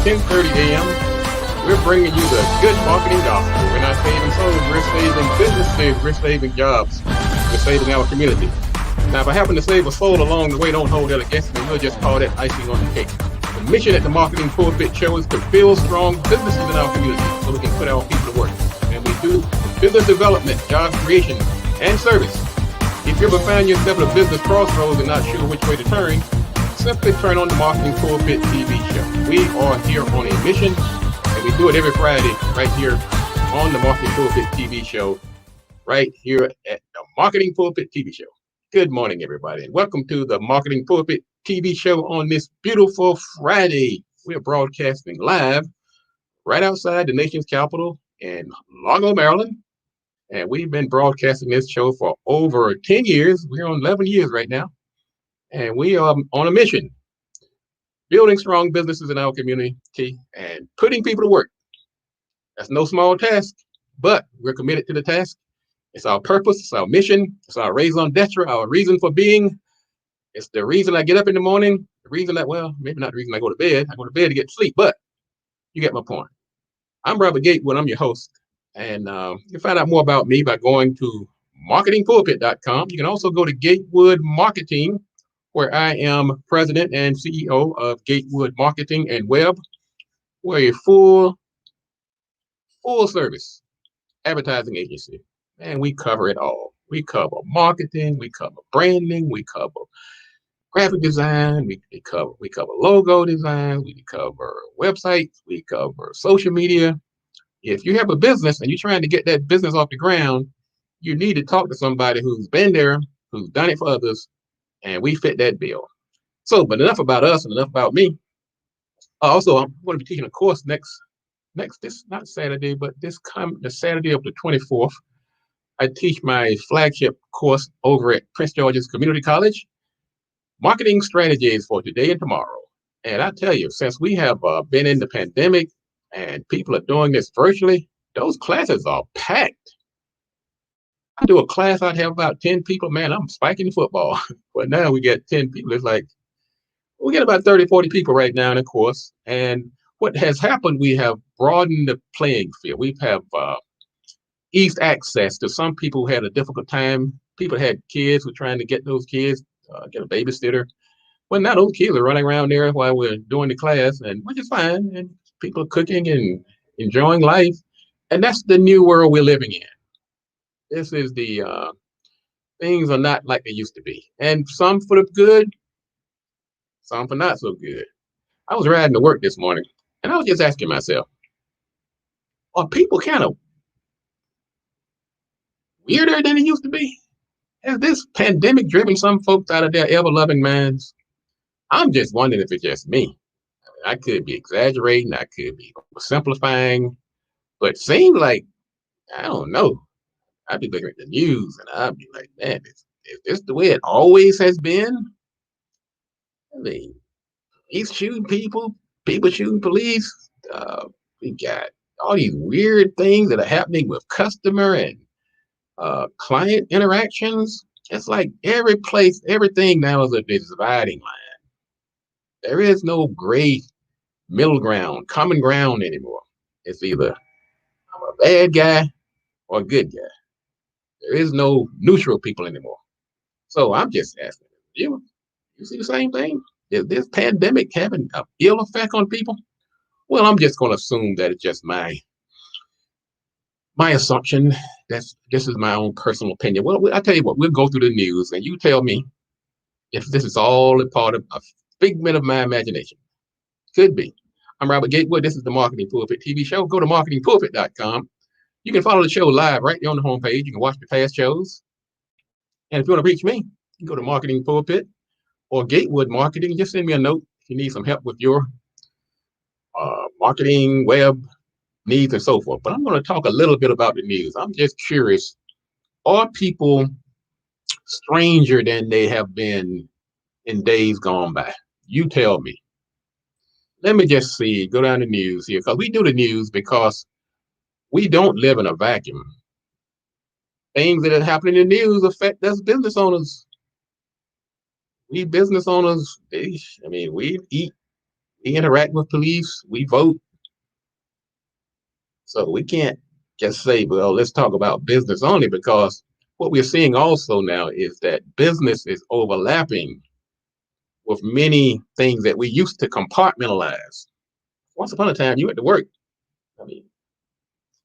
10:30 a.m. We're bringing you the good marketing gospel. We're not saving souls, we're saving businesses, we're saving jobs, we're saving our community. Now, if I happen to save a soul along the way, don't hold that against me. We'll just call that icing on the cake. The mission at the Marketing Pulpit Show is to build strong businesses in our community so we can put our people to work. And we do business development, job creation, and service. If you ever find yourself at a business crossroads and not sure which way to turn, simply turn on the Marketing Pulpit TV show. We are here on a mission, and we do it every Friday right here on the Marketing Pulpit TV show, right here at the Marketing Pulpit TV show. Good morning, everybody, and welcome to the Marketing Pulpit TV show on this beautiful Friday. We are broadcasting live right outside the nation's capital in Largo, Maryland. And we've been broadcasting this show for over 10 years. We're on 11 years right now. And we are on a mission, building strong businesses in our community and putting people to work. That's no small task, but we're committed to the task. It's our purpose, it's our mission, it's our raison d'etre, our reason for being. It's the reason I get up in the morning, the reason that, well, maybe not the reason I go to bed. I go to bed to get sleep, but you get my point. I'm Robert Gatewood, I'm your host. And you can find out more about me by going to marketingpulpit.com. You can also go to Gatewood Marketing, where I am president and CEO of Gatewood Marketing and Web. We're a full service advertising agency, and we cover it all. We cover marketing, we cover branding, we cover graphic design, we cover logo design, we cover websites, we cover social media. If you have a business and you're trying to get that business off the ground, you need to talk to somebody who's been there, who's done it for others, and we fit that bill. So, but enough about us and enough about me. Also, I'm going to be teaching a course next not Saturday, but the Saturday of the 24th. I teach my flagship course over at Prince George's Community College, Marketing Strategies for Today and Tomorrow. And I tell you, since we have been in the pandemic and people are doing this virtually, those classes are packed. I do a class, I'd have about 10 people. Man, I'm spiking football. But now we get 10 people. It's like, we get about 30, 40 people right now in the course. And what has happened, we have broadened the playing field. We have eased access to some people who had a difficult time. People had kids who were trying to get those kids, get a babysitter. Well, now those kids are running around there while we're doing the class, and which is fine. And people are cooking and enjoying life. And that's the new world we're living in. This is the things are not like they used to be. And some for the good, some for not so good. I was riding to work this morning, and I was just asking myself, are people kind of weirder than it used to be? Has this pandemic driven some folks out of their ever-loving minds? I'm just wondering if it's just me. I could be exaggerating, I could be simplifying, but it seems like, I don't know. I'd be looking at the news and I'd be like, man, is this the way it always has been? I mean, he's shooting people shooting police. We got all these weird things that are happening with customer and client interactions. It's like every place, everything now is a dividing line. There is no gray middle ground, common ground anymore. It's either I'm a bad guy or a good guy. There is no neutral people anymore. So I'm just asking you see the same thing? Is this pandemic having an ill effect on people? Well, I'm just going to assume that it's just my assumption. This is my own personal opinion. Well, I tell you what, we'll go through the news and you tell me if this is all a part of a figment of my imagination. Could be. I'm Robert Gatewood. This is the Marketing Pulpit TV show. Go to marketingpulpit.com. You can follow the show live right there on the homepage. You can watch the past shows. And if you want to reach me, you can go to Marketing Pulpit or Gatewood Marketing. Just send me a note if you need some help with your marketing, web needs, and so forth. But I'm going to talk a little bit about the news. I'm just curious, are people stranger than they have been in days gone by? You tell me. Let me just see, go down the news here, because we do the news because we don't live in a vacuum. Things that are happening in the news affect us business owners. We business owners, we eat, We interact with police, we vote. So we can't just say, well, let's talk about business only, because what we're seeing also now is that business is overlapping with many things that we used to compartmentalize. Once upon a time, you went to work. I mean,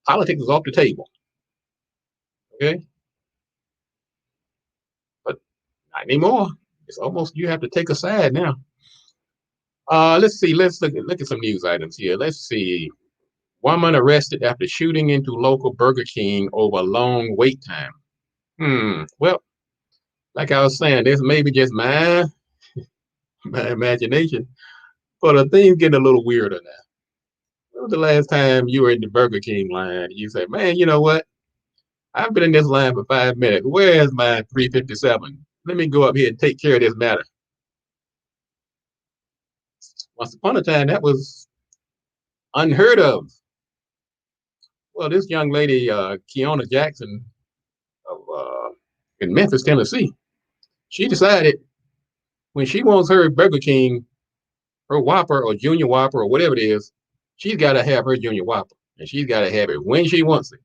politics was off the table. Okay. But not anymore. It's almost, you have to take a side now. Let's see. Let's look at some news items here. Let's see. Woman arrested after shooting into local Burger King over long wait time. Well, like I was saying, this may be just my imagination, but the thing's getting a little weirder now. When was the last time you were in the Burger King line? You say, man, you know what? I've been in this line for 5 minutes. Where's my 357? Let me go up here and take care of this matter. Once upon a time, that was unheard of. Well, this young lady, Keona Jackson, of in Memphis, Tennessee, she decided when she wants her Burger King, her Whopper or Junior Whopper or whatever it is, she's got to have her Junior Whopper, and she's got to have it when she wants it.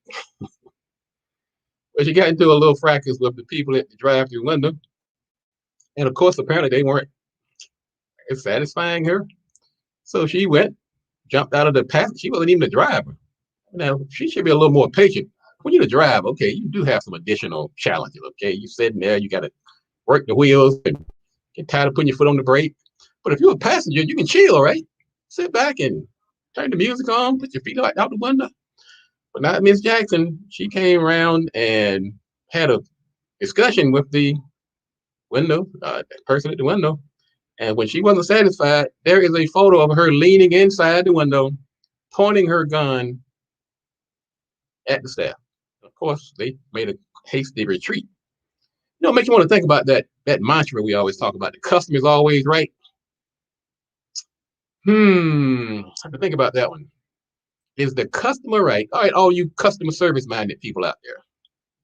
But she got into a little fracas with the people at the drive-through window, and of course, apparently they weren't satisfying her. So she went, jumped out of the passenger. She wasn't even the driver. Now she should be a little more patient. When you're the driver, okay, you do have some additional challenges. Okay, you sitting there, you got to work the wheels and get tired of putting your foot on the brake. But if you're a passenger, you can chill, right? Sit back and turn the music on, put your feet out the window. But not Miss Jackson. She came around and had a discussion with the window, person at the window. And when she wasn't satisfied, there is a photo of her leaning inside the window, pointing her gun at the staff. Of course, they made a hasty retreat. You know, it makes you want to think about that mantra we always talk about. The customer is always right. I have to think about that one. Is the customer right? All right, all you customer service minded people out there,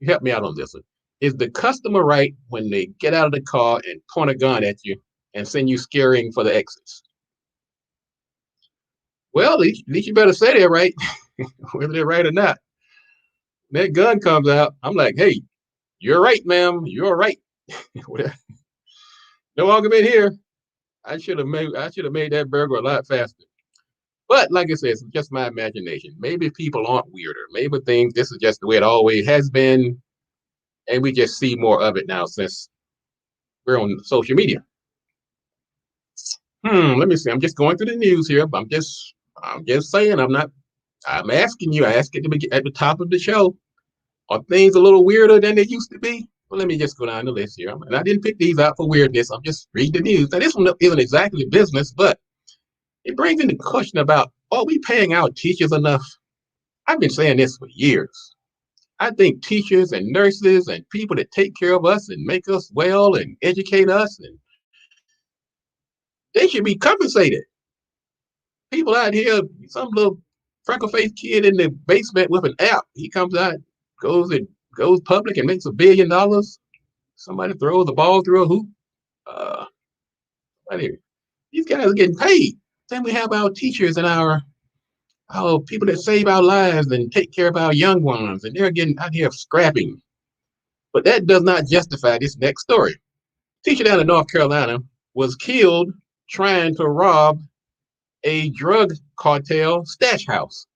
you help me out on this one. Is the customer right when they get out of the car and point a gun at you and send you scurrying for the exits? Well, at least you better say they're right, whether they're right or not. When that gun comes out, I'm like, hey, you're right, ma'am. You're right. No argument here. I should have made that burger a lot faster. But like I said, it's just my imagination. Maybe people aren't weirder. Maybe things, this is just the way it always has been, and we just see more of it now since we're on social media. Let me see. I'm just going through the news here. But I'm just saying. I'm asking you. I asked it at the top of the show. Are things a little weirder than they used to be? Well, let me just go down the list here. And I didn't pick these out for weirdness. I'm just reading the news. Now, this one isn't exactly business, but it brings into question about, are we paying our teachers enough? I've been saying this for years. I think teachers and nurses and people that take care of us and make us well and educate us, and they should be compensated. People out here, some little freckle-faced kid in the basement with an app, he comes out, goes public and makes $1 billion. Somebody throws the ball through a hoop. Uh, these guys are getting paid. Then we have our teachers and our people that save our lives and take care of our young ones, and they're getting out here scrapping. But that does not justify this next story. Teacher down in North Carolina was killed trying to rob a drug cartel stash house.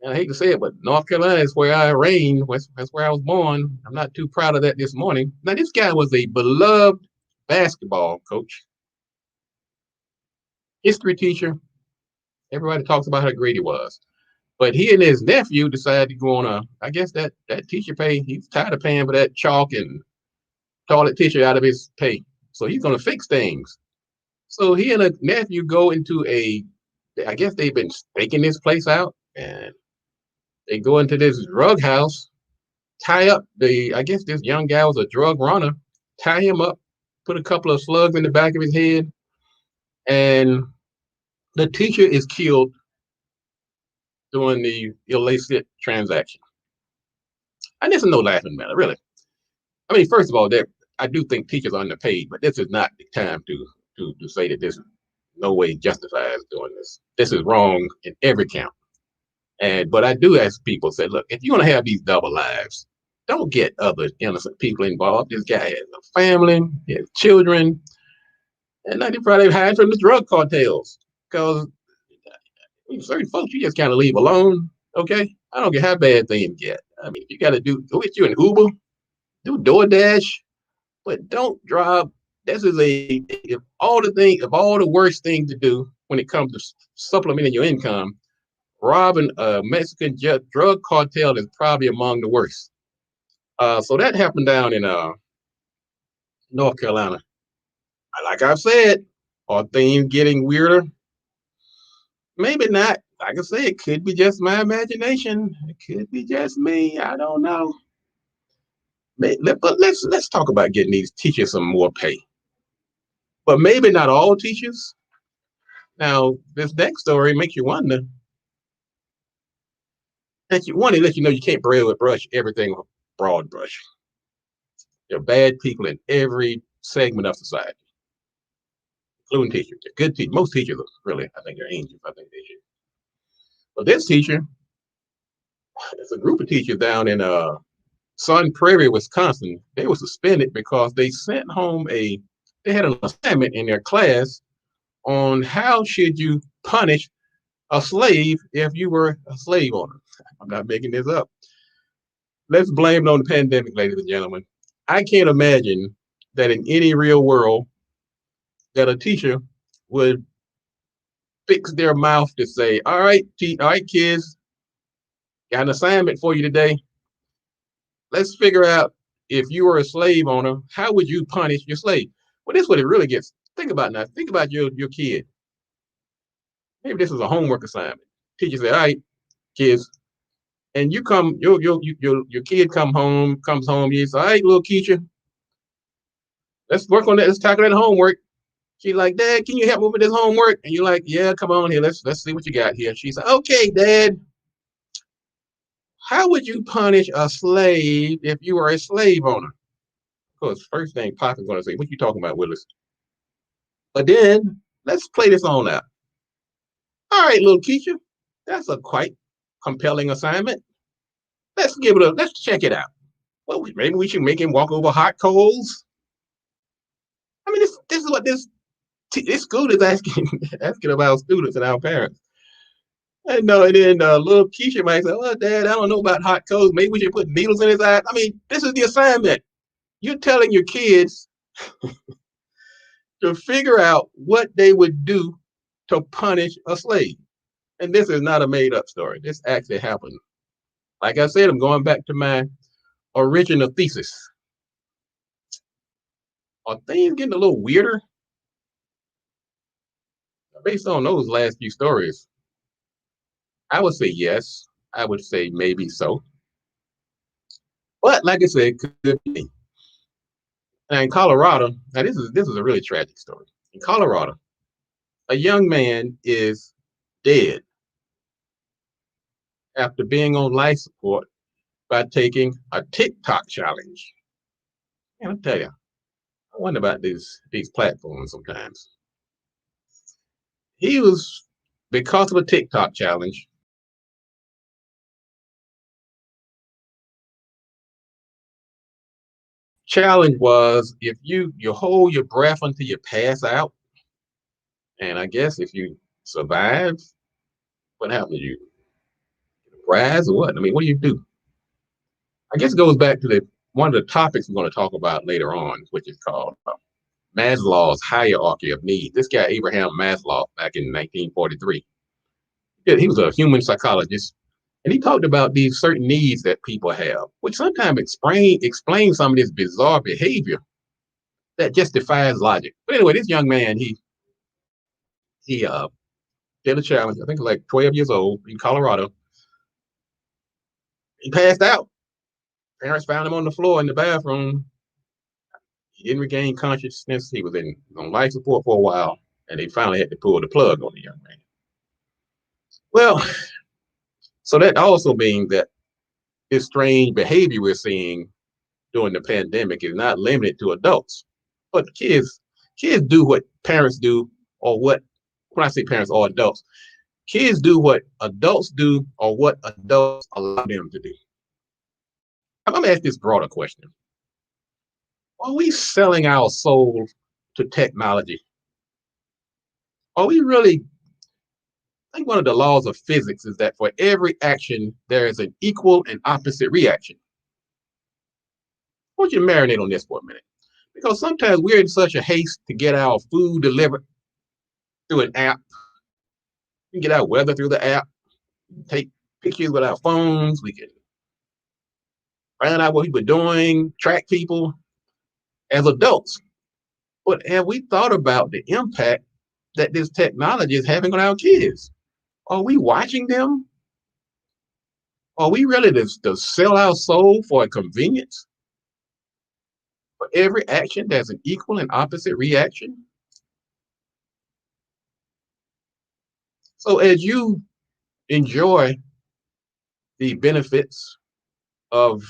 And I hate to say it, but North Carolina is where I reign. That's where I was born. I'm not too proud of that this morning. Now, this guy was a beloved basketball coach, history teacher. Everybody talks about how great he was. But he and his nephew decided to go on I guess that teacher pay, he's tired of paying for that chalk and toilet tissue out of his pay. So he's going to fix things. So he and a nephew go into I guess they've been staking this place out, and they go into this drug house, tie up I guess this young guy was a drug runner, tie him up, put a couple of slugs in the back of his head, and the teacher is killed during the illicit transaction. And this is no laughing matter, really. I mean, first of all, I do think teachers are underpaid, but this is not the time to to say that this no way justifies doing this. This is wrong in every count. But I do ask people, say, look, if you want to have these double lives, don't get other innocent people involved. This guy has a family, he has children, and they probably hide from the drug cartels. Because certain folks you just kind of leave alone. Okay, I don't care how bad things get. I mean, if you got to go get you an Uber, do DoorDash, but don't drive. This is if all the worst thing to do when it comes to supplementing your income, robbing a Mexican drug cartel is probably among the worst. So that happened down in North Carolina. Like I've said, are things getting weirder? Maybe not. Like I said, it could be just my imagination. It could be just me. I don't know. But let's talk about getting these teachers some more pay. But maybe not all teachers. Now, this next story makes you wonder. That you want to let you know you can't brush everything with a broad brush. There are bad people in every segment of society, including teachers. They're good teachers. Most teachers are really, I think they're angels. I think they should. But this teacher, it's a group of teachers down in Sun Prairie, Wisconsin. They were suspended because they sent home they had an assignment in their class on how should you punish a slave if you were a slave owner. I'm not making this up. Let's blame it on the pandemic, ladies and gentlemen. I can't imagine that in any real world that a teacher would fix their mouth to say, all right, kids, got an assignment for you today. Let's figure out if you were a slave owner, how would you punish your slave? Well, this is what it really gets. Think about now. Think about your kid. Maybe this is a homework assignment. Teacher say, all right, kids, and you come, your kid comes home, you say, all right, little teacher, let's work on that. Let's tackle that homework. She's like, Dad, can you help me with this homework? And you're like, yeah, come on here. Let's see what you got here. She's like, okay, Dad. How would you punish a slave if you were a slave owner? Of course, first thing Pop is going to say, what you talking about, Willis? But then let's play this on out. All right, little teacher, that's a quite compelling assignment. Let's check it out. Well, maybe we should make him walk over hot coals. I mean, this is what this school is asking about students and our parents. And then little Keisha might say, well, Dad, I don't know about hot coals. Maybe we should put needles in his eyes. I mean, this is the assignment. You're telling your kids to figure out what they would do to punish a slave. And this is not a made-up story. This actually happened. Like I said, I'm going back to my original thesis. Are things getting a little weirder? Based on those last few stories, I would say yes. I would say maybe so. But like I said, could be. Now in Colorado, now this is a really tragic story. In Colorado, a young man is dead after being on life support by taking a TikTok challenge. And I'll tell you, I wonder about these platforms sometimes. He was, because of a TikTok challenge, challenge was if you hold your breath until you pass out, and I guess if you survive, what happens? You rise or what? I mean, what do you do? I guess it goes back to one of the topics we're going to talk about later on, which is called Maslow's hierarchy of needs. This guy Abraham Maslow, back in 1943, he was a human psychologist, and he talked about these certain needs that people have, which sometimes explain some of this bizarre behavior that just defies logic. But anyway, this young man, he did a challenge. I think like 12 years old in Colorado. He passed out. Parents found him on the floor in the bathroom. He didn't regain consciousness. He was on life support for a while, and they finally had to pull the plug on the young man. Well, so that also means that this strange behavior we're seeing during the pandemic is not limited to adults, but kids. Kids do what parents do, or when I say parents or adults, kids do what adults do or what adults allow them to do. I'm going to ask this broader question. Are we selling our soul to technology? Are we really? I think one of the laws of physics is that for every action, there is an equal and opposite reaction. I want you to marinate on this for a minute. Because sometimes we're in such a haste to get our food delivered through an app. We can get our weather through the app, take pictures with our phones, we can find out what people are doing, track people as adults. But have we thought about the impact that this technology is having on our kids? Are we watching them? Are we really to sell our soul for a convenience? For every action, there's an equal and opposite reaction. So as you enjoy the benefits of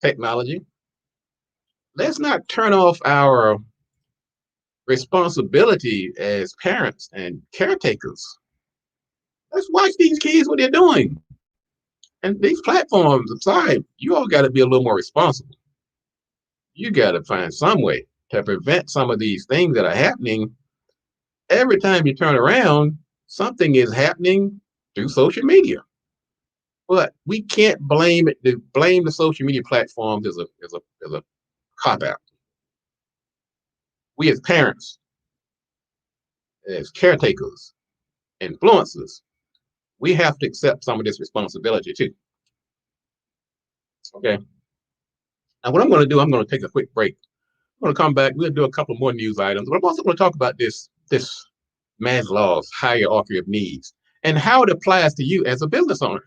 technology, let's not turn off our responsibility as parents and caretakers. Let's watch these kids what they're doing. And these platforms, I'm sorry, you all got to be a little more responsible. You got to find some way to prevent some of these things that are happening. Every time you turn around, something is happening through social media. But we can't blame it. Blame the social media platforms as a cop out. We as parents, as caretakers, influencers, we have to accept some of this responsibility too. Okay. Now, what I'm going to do, I'm going to take a quick break. I'm going to come back. We'll do a couple more news items, but I'm also going to talk about this Maslow's hierarchy of needs and how it applies to you as a business owner.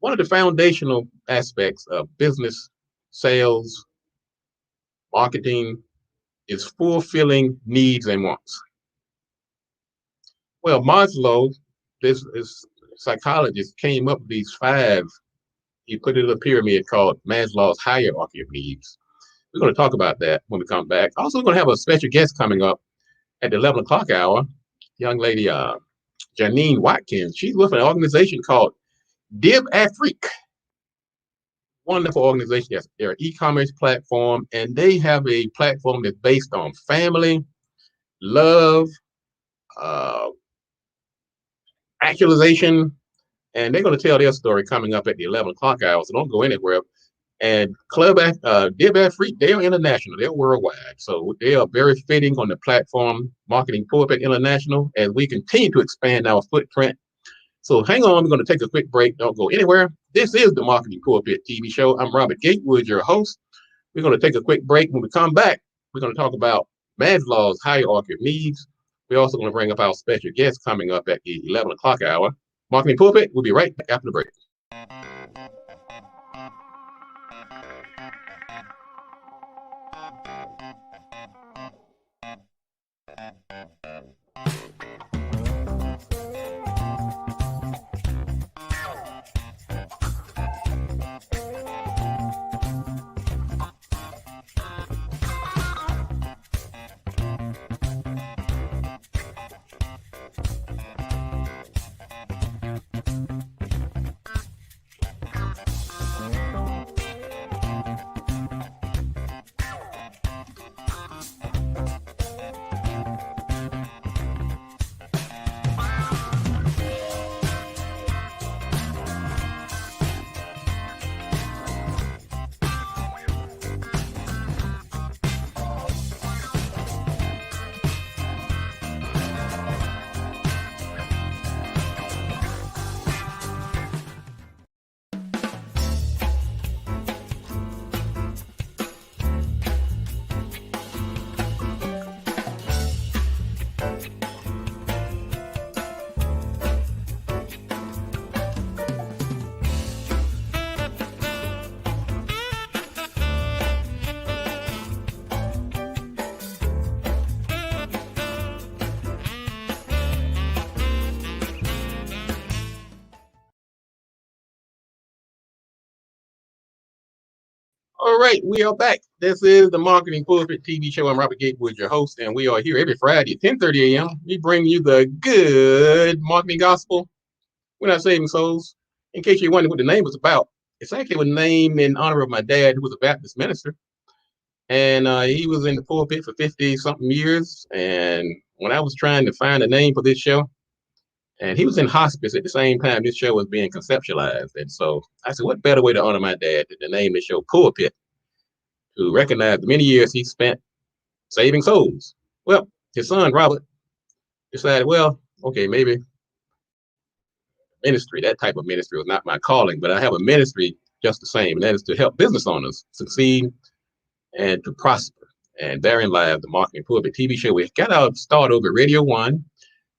One of the foundational aspects of business, sales, marketing is fulfilling needs and wants. Well, Maslow, this psychologist, came up with these five. He put it in a pyramid called Maslow's hierarchy of needs. We're going to talk about that when we come back. Also, we're going to have a special guest coming up at the 11 o'clock hour. Young lady, Janine Watkins. She's with an organization called Dib Afrique. Wonderful organization. Yes, they're an e-commerce platform, and they have a platform that's based on family, love, actualization, and they're going to tell their story coming up at the 11 o'clock hour, so don't go anywhere. And Dib Afrique, they are international, they're worldwide, so they are very fitting on the platform Marketing Pulpit International as we continue to expand our footprint. So hang on, we're going to take a quick break. Don't go anywhere. This is the Marketing Pulpit TV show. I'm Robert Gatewood, your host. We're going to take a quick break. When we come back, we're going to talk about Maslow's hierarchy of needs. We're also going to bring up our special guest coming up at the 11 o'clock hour. Marketing Pulpit, we'll be right back after the break. All right, we are back. This is the Marketing Pulpit TV show. I'm Robert Gatewood, your host, and we are here every Friday at 10:30 a.m. We bring you the good marketing gospel. We're not saving souls. In case you wonder what the name was about, it's actually a name in honor of my dad, who was a Baptist minister, and he was in the pulpit for 50-something years. And when I was trying to find a name for this show, and he was in hospice at the same time this show was being conceptualized. And so I said, what better way to honor my dad than to name the show Pulpit, to recognize the many years he spent saving souls. Well, his son, Robert, decided, well, okay, maybe ministry, that type of ministry was not my calling, but I have a ministry just the same, and that is to help business owners succeed and to prosper. And therein lies the Marketing Pulpit TV show. We got our start over at Radio 1.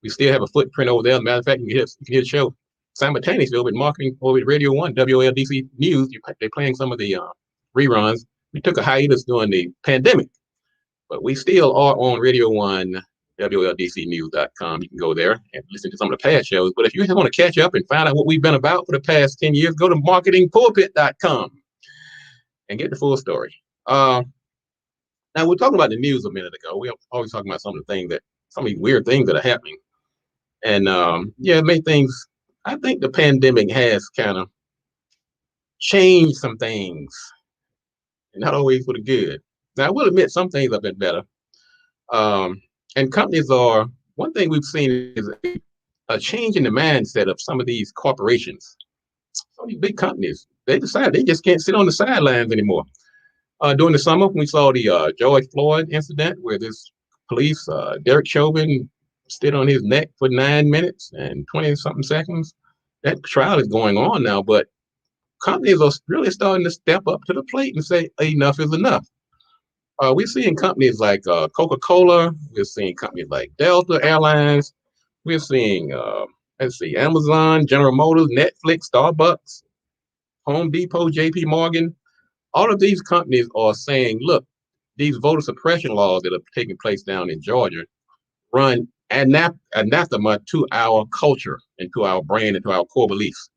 We still have a footprint over there. As a matter of fact, you can hear the show simultaneously over at Marketing over at Radio 1, WLDC News. They're playing some of the reruns. We took a hiatus during the pandemic, but we still are on Radio 1, WLDCnews.com. You can go there and listen to some of the past shows. But if you just want to catch up and find out what we've been about for the past 10 years, go to marketingpulpit.com and get the full story. Now, we're talking about the news a minute ago. We always talking about some of these weird things that are happening. And it made things, I think the pandemic has kind of changed some things, and not always for the good. Now, I will admit some things have been better. And companies one thing we've seen is a change in the mindset of some of these corporations. Some of these big companies, they decide they just can't sit on the sidelines anymore. During the summer, we saw the George Floyd incident where this police, Derek Chauvin, stood on his neck for 9 minutes and 20-something seconds. That trial is going on now, but companies are really starting to step up to the plate and say enough is enough. We're seeing companies like Coca-Cola. We're seeing companies like Delta Airlines. We're seeing, Amazon, General Motors, Netflix, Starbucks, Home Depot, JP Morgan. All of these companies are saying, look, these voter suppression laws that are taking place down in Georgia run anathema to our culture and to our brand and to our core beliefs.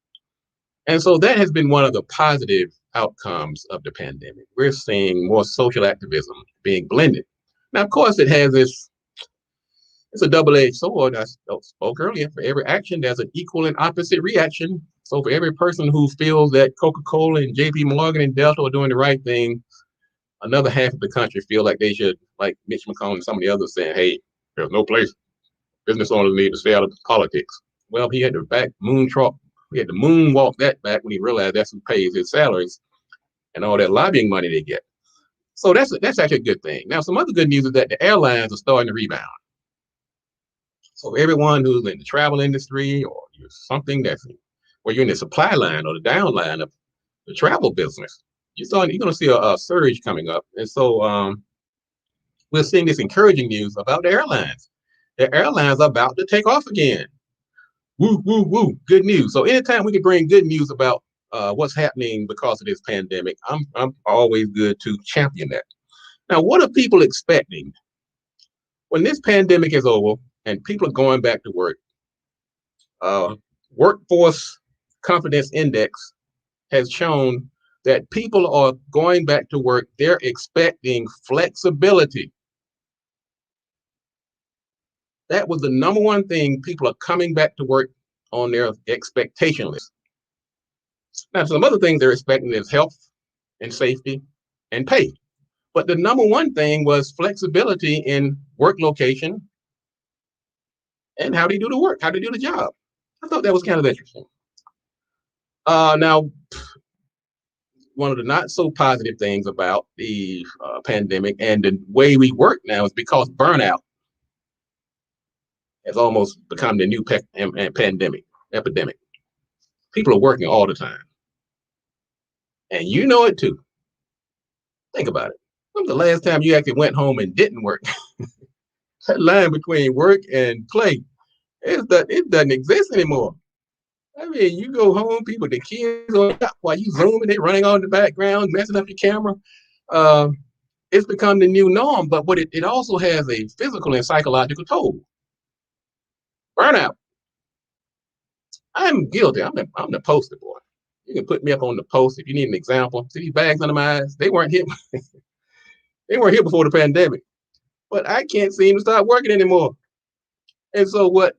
And so that has been one of the positive outcomes of the pandemic. We're seeing more social activism being blended. Now, of course, it's a double-edged sword. I spoke earlier. For every action, there's an equal and opposite reaction. So for every person who feels that Coca-Cola and JP Morgan and Delta are doing the right thing, another half of the country feel like they should, like Mitch McConnell and some of the others saying, hey, there's no place. Business owners need to stay out of politics. Well, he had to moonwalk that back when he realized that's who pays his salaries and all that lobbying money they get. So that's actually a good thing. Now, some other good news is that the airlines are starting to rebound. So everyone who's in the travel industry or you're you're in the supply line or the down line of the travel business, you're going to see a surge coming up. And so we're seeing this encouraging news about the airlines. The airlines are about to take off again. Woo, woo, woo. Good news. So anytime we can bring good news about what's happening because of this pandemic, I'm always good to champion that. Now, what are people expecting when this pandemic is over and people are going back to work? Workforce Confidence Index has shown that people are going back to work. They're expecting flexibility. That was the number one thing people are coming back to work on their expectation list. Now, some other things they're expecting is health and safety and pay. But the number one thing was flexibility in work location and how they do the work, how they do the job. I thought that was kind of interesting. Now, one of the not so positive things about the pandemic and the way we work now is because burnout has almost become the new epidemic. People are working all the time. And you know it too. Think about it. When was the last time you actually went home and didn't work? That line between work and play, it doesn't exist anymore. I mean, you go home, the kids are up while you zooming, they running on in the background, messing up your camera. It's become the new norm, but it also has a physical and psychological toll. Burnout. I'm guilty. I'm the poster boy. You can put me up on the post if you need an example. See these bags under my eyes? They weren't here. They weren't here before the pandemic, but I can't seem to start working anymore. And so what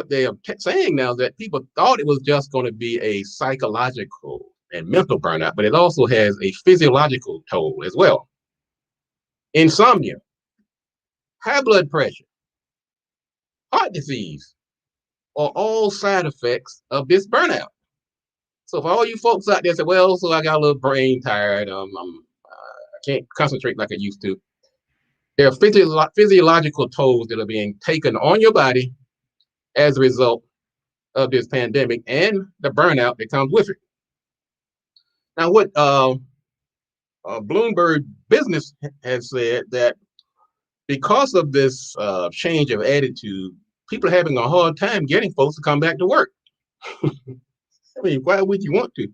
they are saying now is that people thought it was just going to be a psychological and mental burnout, but it also has a physiological toll as well. Insomnia, high blood pressure, heart disease are all side effects of this burnout. So for all you folks out there say, well, so I got a little brain tired, I can't concentrate like I used to. There are physiological tolls that are being taken on your body as a result of this pandemic and the burnout that comes with it. Now, what Bloomberg Business has said that because of this change of attitude, people are having a hard time getting folks to come back to work. I mean, why would you want to?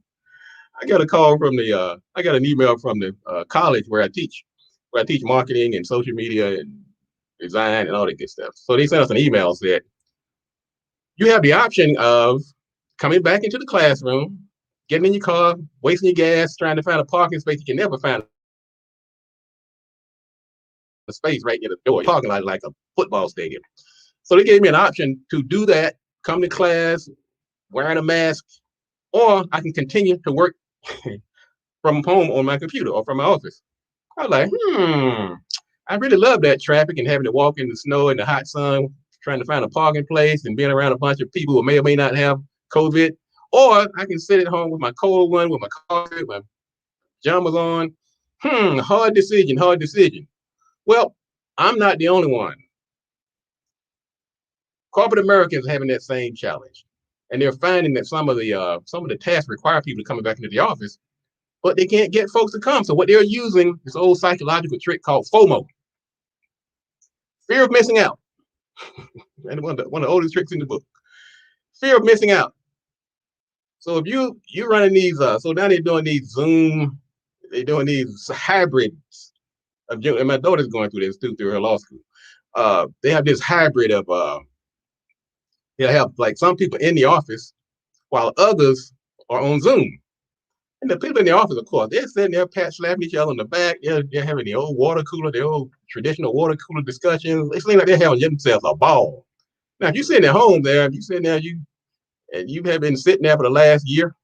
I got a call from I got an email from the college where I teach marketing and social media and design and all that good stuff. So they sent us an email that you have the option of coming back into the classroom, getting in your car, wasting your gas, trying to find a parking space. You can never find a space right near the door. You're talking like a football stadium. So they gave me an option to do that, come to class, wearing a mask, or I can continue to work from home on my computer or from my office. I was like, I really love that traffic and having to walk in the snow and the hot sun, trying to find a parking place and being around a bunch of people who may or may not have COVID. Or I can sit at home with my cold one, with my coffee, with my pajamas on. Hard decision, hard decision. Well, I'm not the only one. Corporate America is having that same challenge. And they're finding that some of the tasks require people coming back into the office, but they can't get folks to come. So what they're using is an old psychological trick called FOMO, fear of missing out. And one of the oldest tricks in the book, fear of missing out. So if you're running these, so now they're doing these Zoom, they're doing these hybrids of, and my daughter's going through this too through her law school. They have this hybrid of, they have like some people in the office while others are on Zoom. And the people in the office, of course, they're sitting there pat slapping each other on the back. They're having the old water cooler, the old traditional water cooler discussions. They seem like they're having themselves a ball. Now, if you're sitting at home there, if you're sitting there, you have been sitting there for the last year,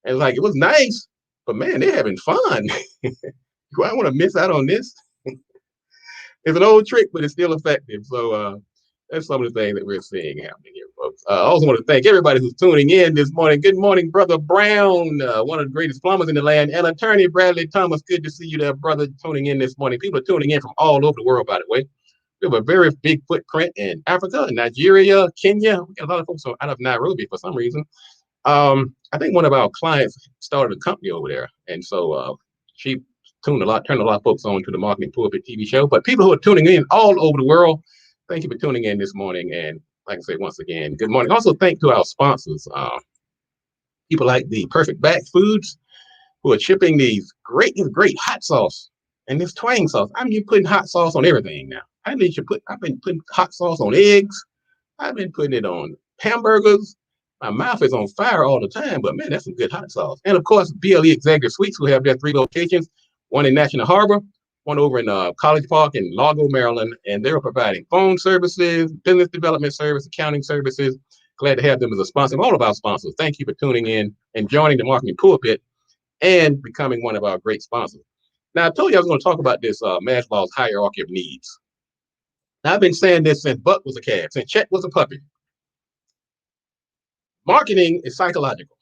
and like it was nice, but man, they're having fun. Do I want to miss out on this? It's an old trick, but it's still effective. So that's some of the things that we're seeing happening here, folks. I also want to thank everybody who's tuning in this morning. Good morning, Brother Brown, one of the greatest plumbers in the land, and Attorney Bradley Thomas. Good to see you there, brother, tuning in this morning. People are tuning in from all over the world, by the way. We have a very big footprint in Africa, Nigeria, Kenya. We got a lot of folks out of Nairobi for some reason. I think one of our clients started a company over there, and so she turned a lot of folks on to the Marketing Pulpit TV show. But people who are tuning in all over the world, thank you for tuning in this morning. And like I say, once again, good morning. Also, thank to our sponsors, people like the Perfect Back Foods, who are shipping these great hot sauce and this twang sauce. I mean, putting hot sauce on everything now. I've been putting hot sauce on eggs. I've been putting it on hamburgers. My mouth is on fire all the time, but man, that's some good hot sauce. And of course, BLE Executive Suites, who have their 3 locations, one in National Harbor, one over in College Park in Largo, Maryland, and they're providing phone services, business development service, accounting services. Glad to have them as a sponsor. All of our sponsors, thank you for tuning in and joining the Marketing Pulpit and becoming one of our great sponsors. Now, I told you I was going to talk about this Maslow's hierarchy of needs. Now, I've been saying this since Buck was a calf, since Chet was a puppy. Marketing is psychological.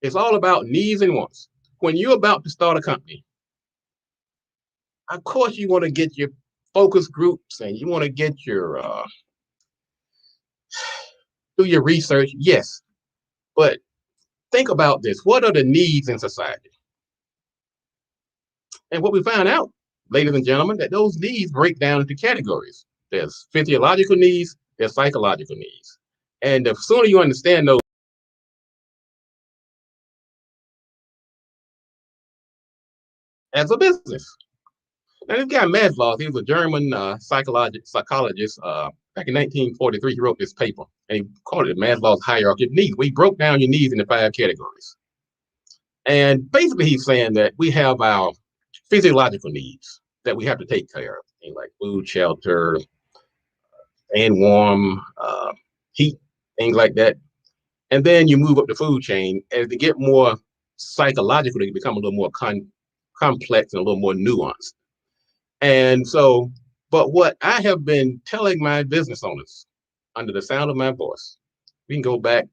It's all about needs and wants. When you're about to start a company, of course, you want to get your focus groups and you want to get your do your research. Yes, but think about this. What are the needs in society? And what we found out, ladies and gentlemen, that those needs break down into categories. There's physiological needs, there's psychological needs. And the sooner you understand those as a business. Now, this guy Maslow, he was a German psychologist. Back in 1943, he wrote this paper, and he called it Maslow's hierarchy of needs. We broke down your needs into 5 categories. And basically, he's saying that we have our physiological needs that we have to take care of, things like food, shelter, and warm, heat, things like that. And then you move up the food chain, and to get more psychological, they become a little more complex and a little more nuanced. And so, but what I have been telling my business owners under the sound of my voice, we can go back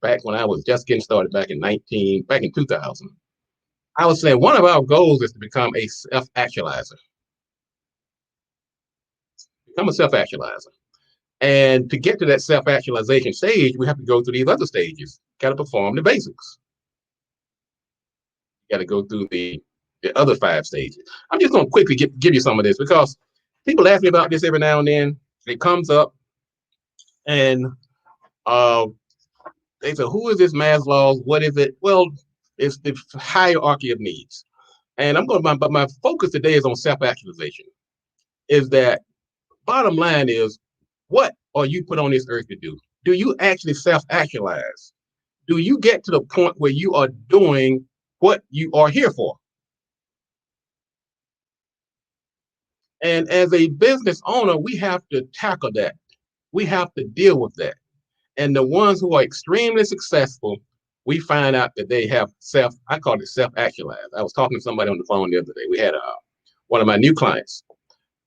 when I was just getting started back in 2000. I was saying one of our goals is to become a self-actualizer. Become a self-actualizer. And to get to that self-actualization stage, we have to go through these other stages. Got to perform the basics. Got to go through the other 5 stages. I'm just going to quickly give you some of this because people ask me about this every now and then. It comes up, and they say, "Who is this Maslow's? What is it?" Well, it's the hierarchy of needs. And but my focus today is on self-actualization. Is that bottom line is, what are you put on this earth to do? Do you actually self-actualize? Do you get to the point where you are doing what you are here for? And as a business owner, we have to tackle that. We have to deal with that. And the ones who are extremely successful, we find out that they have I call it self-actualized. I was talking to somebody on the phone the other day. We had one of my new clients,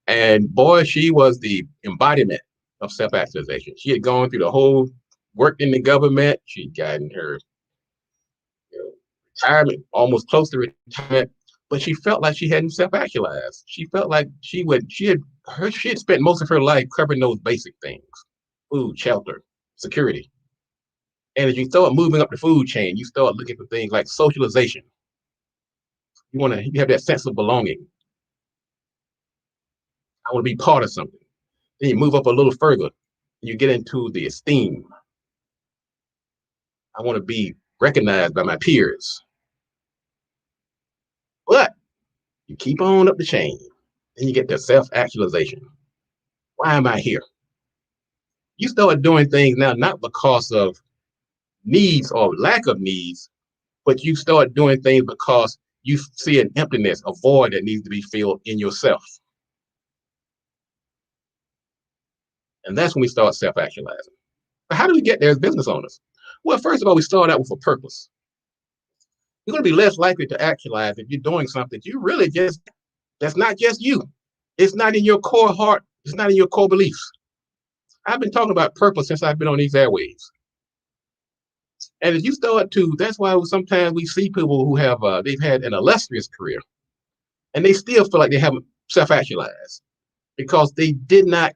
and boy, she was the embodiment of self-actualization. She had gone through the whole, worked in the government. She'd gotten her retirement, almost close to retirement, but she felt like she hadn't self-actualized. She felt like she had spent most of her life covering those basic things: food, shelter, security. And as you start moving up the food chain, you start looking for things like socialization. You have that sense of belonging. I want to be part of something. Then you move up a little further, and you get into the esteem. I want to be recognized by my peers. But you keep on up the chain, then you get to self-actualization. Why am I here? You start doing things now, not because of needs or lack of needs, but you start doing things because you see an emptiness, a void that needs to be filled in yourself. And that's when we start self-actualizing. But how do we get there as business owners? Well, first of all, we start out with a purpose. You're going to be less likely to actualize if you're doing something that's not just you. It's not in your core heart. It's not in your core beliefs. I've been talking about purpose since I've been on these airwaves. And as you start that's why sometimes we see people who they've had an illustrious career, and they still feel like they haven't self-actualized because they did not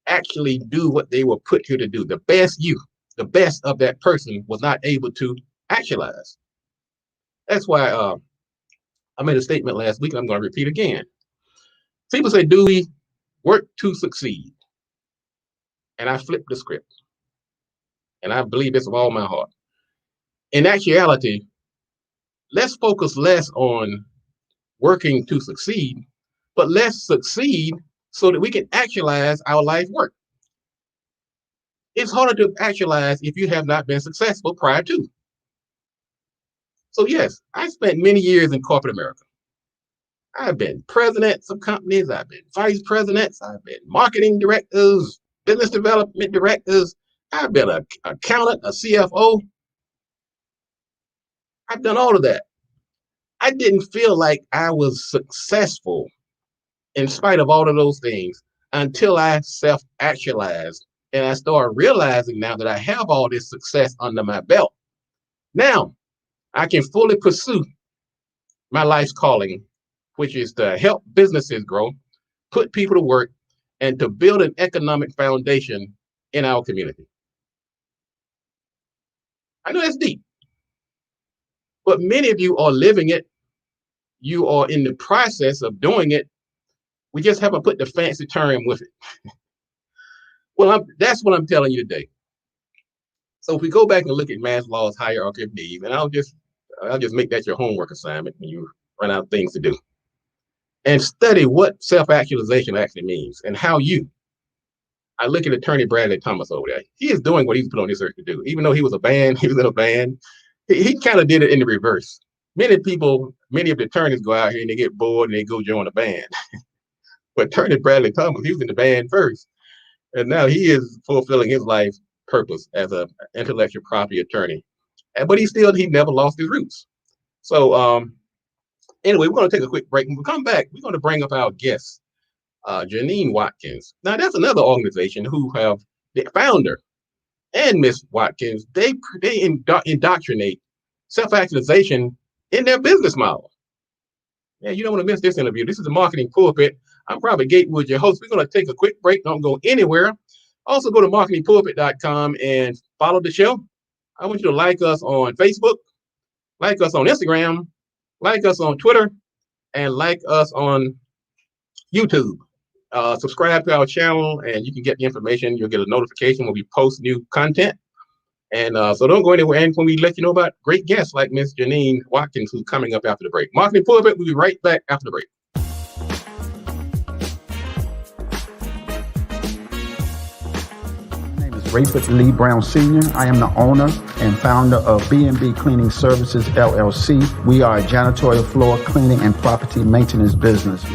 actually do what they were put here to do. The best of that person was not able to actualize. That's why I made a statement last week, and I'm going to repeat again. People say, do we work to succeed? And I flipped the script. And I believe this with all my heart. In actuality, let's focus less on working to succeed, but let's succeed so that we can actualize our life work. It's harder to actualize if you have not been successful prior to. So yes, I spent many years in corporate America. I've been presidents of companies, I've been vice presidents, I've been marketing directors, business development directors, I've been an accountant, a CFO. I've done all of that. I didn't feel like I was successful in spite of all of those things until I self-actualized. And I started realizing now that I have all this success under my belt. Now I can fully pursue my life's calling, which is to help businesses grow, put people to work, and to build an economic foundation in our community. I know that's deep, but many of you are living it. You are in the process of doing it. We just haven't put the fancy term with it. Well, that's what I'm telling you today. So if we go back and look at Maslow's hierarchy of needs, and I'll just make that your homework assignment when you run out of things to do. and study what self-actualization actually means and how I look at attorney Bradley Thomas over there. He is doing what he's put on this earth to do. Even though he was he was in a band, he kind of did it in the reverse. Many of the attorneys go out here and they get bored and they go join a band. But attorney Bradley Thomas, he was in the band first. And now he is fulfilling his life purpose as an intellectual property attorney. But he never lost his roots. So anyway, we're going to take a quick break. When we come back, we're going to bring up our guest, Janine Watkins. Now, that's another organization who have the founder and Miss Watkins. They indoctrinate self-actualization in their business model. Yeah, you don't want to miss this interview. This is the Marketing Pulpit. I'm Robert Gatewood, your host. We're going to take a quick break. Don't go anywhere. Also, go to marketingpulpit.com and follow the show. I want you to like us on Facebook, like us on Instagram, like us on Twitter, and like us on YouTube. Subscribe to our channel, and you can get the information. You'll get a notification when we post new content. And so don't go anywhere. And when we let you know about great guests like Miss Janine Watkins, who's coming up after the break. Marketing Pulpit, we'll be right back after the break. Rayford Lee Brown Sr. I am the owner and founder of B&B Cleaning Services, LLC. We are a janitorial, floor cleaning, and property maintenance business.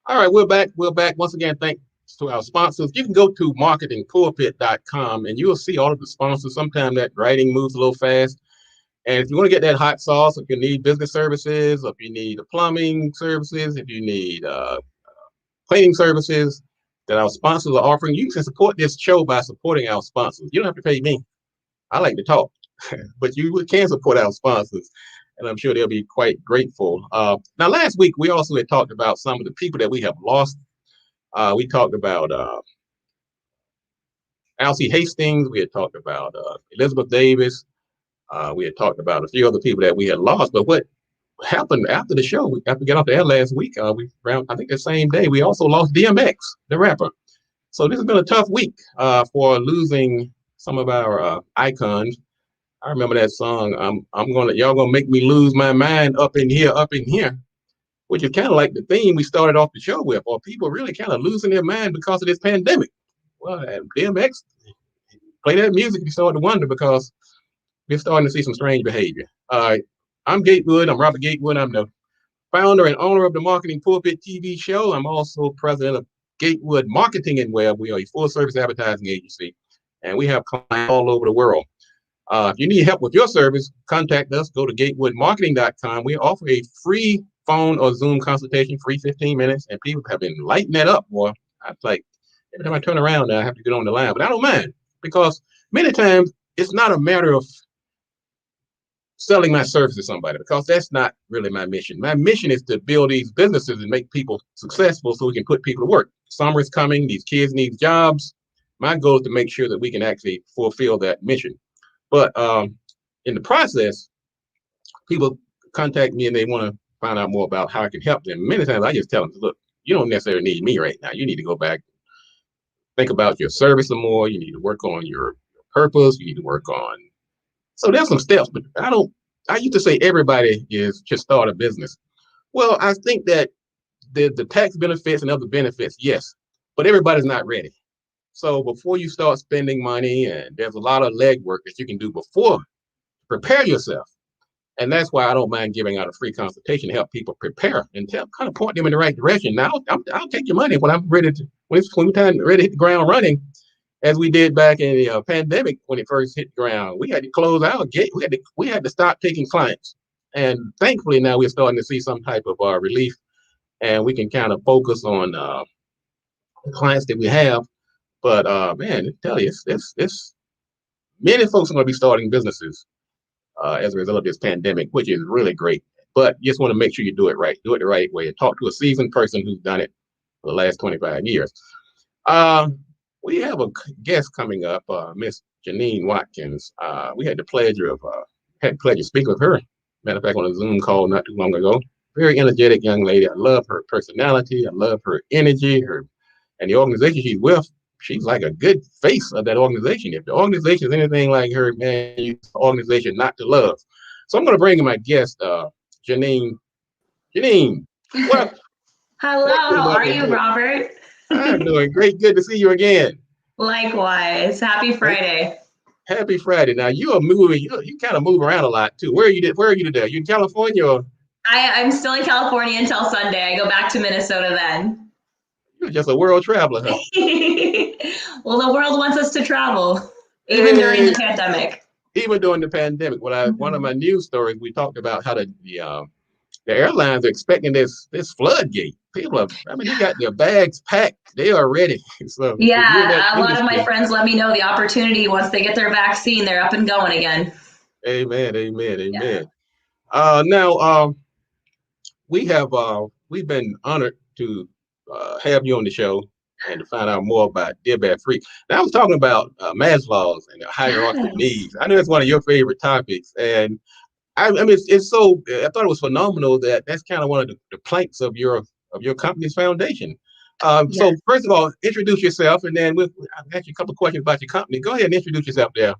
All right, we're back. We're back. Once again, thanks to our sponsors. You can go to marketingpulpit.com and you'll see all of the sponsors. Sometimes that writing moves a little fast. And if you want to get that hot sauce, if you need business services, if you need plumbing services, if you need cleaning services that our sponsors are offering, you can support this show by supporting our sponsors. You don't have to pay me. I like to talk, but you can support our sponsors. And I'm sure they'll be quite grateful. Now, last week, we also had talked about some of the people that we have lost. We talked about Alcee Hastings. We had talked about Elizabeth Davis. We had talked about a few other people that we had lost. But what happened after the show, after we got off the air last week, I think the same day, we also lost DMX, the rapper. So this has been a tough week for losing some of our icons. I remember that song, y'all gonna make me lose my mind up in here, which is kind of like the theme we started off the show with, or people really kind of losing their mind because of this pandemic. Well, DMX, play that music, you start to wonder because we're starting to see some strange behavior. I'm Gatewood, I'm Robert Gatewood, I'm the founder and owner of the Marketing Pulpit TV show. I'm also president of Gatewood Marketing and Web. We are a full service advertising agency, and we have clients all over the world. If you need help with your service, contact us. Go to gatewoodmarketing.com. We offer a free phone or Zoom consultation, free 15 minutes, and people have been lighting that up. Boy, I like every time I turn around now, I have to get on the line, but I don't mind because many times it's not a matter of selling my service to somebody because that's not really my mission. My mission is to build these businesses and make people successful so we can put people to work. Summer is coming. These kids need jobs. My goal is to make sure that we can actually fulfill that mission. But in the process, people contact me and they want to find out more about how I can help them. Many times I just tell them, look, you don't necessarily need me right now. You need to go back, think about your service some more. You need to work on your purpose. You need to work on. So there's some steps, but I used to say everybody should start a business. Well, I think that the tax benefits and other benefits, yes. but everybody's not ready. So before you start spending money, and there's a lot of legwork that you can do before, prepare yourself. And that's why I don't mind giving out a free consultation to help people prepare and kind of point them in the right direction. Now, I'll take your money when I'm ready to, when it's time ready to hit the ground running, as we did back in the pandemic when it first hit the ground. We had to close our gate. We had to stop taking clients. And thankfully now we're starting to see some type of relief, and we can kind of focus on the clients that we have. But man, I tell you, it's many folks are going to be starting businesses as a result of this pandemic, which is really great. But you just want to make sure you do it right, do it the right way, and talk to a seasoned person who's done it for the last 25 years. Uh, we have a guest coming up, Miss Janine Watkins. We had the pleasure of speaking with her. Matter of fact, on a Zoom call not too long ago. Very energetic young lady. I love her personality. I love her energy. And the organization she's with, she's like a good face of that organization. If the organization is anything like her, man, it's an organization not to love. So I'm going to bring in my guest, Janine. Janine, what? Hello, how are you, Robert? I'm doing great. Good to see you again. Likewise. Happy Friday. Happy Friday. Now you are moving. You kind of move around a lot too. Where are you? Where are you today? You in California? Or? I'm still in California until Sunday. I go back to Minnesota then. You're just a world traveler, huh? Well, the world wants us to travel, even during the pandemic. Even during the pandemic. One of my news stories, we talked about how the airlines are expecting this floodgate. People are, they got their bags packed. They are ready. So yeah, a lot of my friends let me know the opportunity once they get their vaccine, they're up and going again. Amen, amen, amen. Yeah. Now we've been honored to have you on the show and to find out more about Dear Bad Free. Now I was talking about Maslow's and the hierarchy of needs. I know it's one of your favorite topics, and I mean it's so. I thought it was phenomenal that's kind of one of the planks of your company's foundation. So first of all, introduce yourself, and then I'll ask you a couple of questions about your company. Go ahead and introduce yourself there.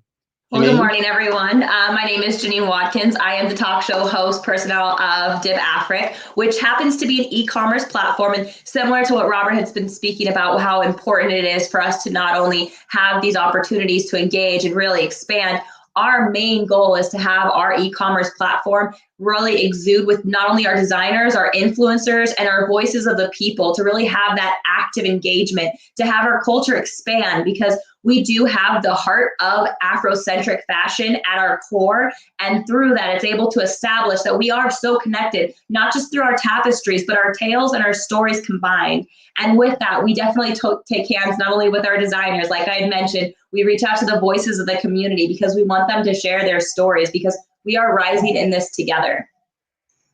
Well, good morning, everyone. My name is Janine Watkins. I am the talk show host personnel of Dib Afric, which happens to be an e-commerce platform. And similar to what Robert has been speaking about, how important it is for us to not only have these opportunities to engage and really expand, our main goal is to have our e-commerce platform really exude with not only our designers, our influencers, and our voices of the people to really have that active engagement, to have our culture expand, because we do have the heart of Afrocentric fashion at our core. And through that, it's able to establish that we are so connected, not just through our tapestries, but our tales and our stories combined. And with that, we definitely take hands not only with our designers, like I had mentioned, we reach out to the voices of the community because we want them to share their stories, because we are rising in this together.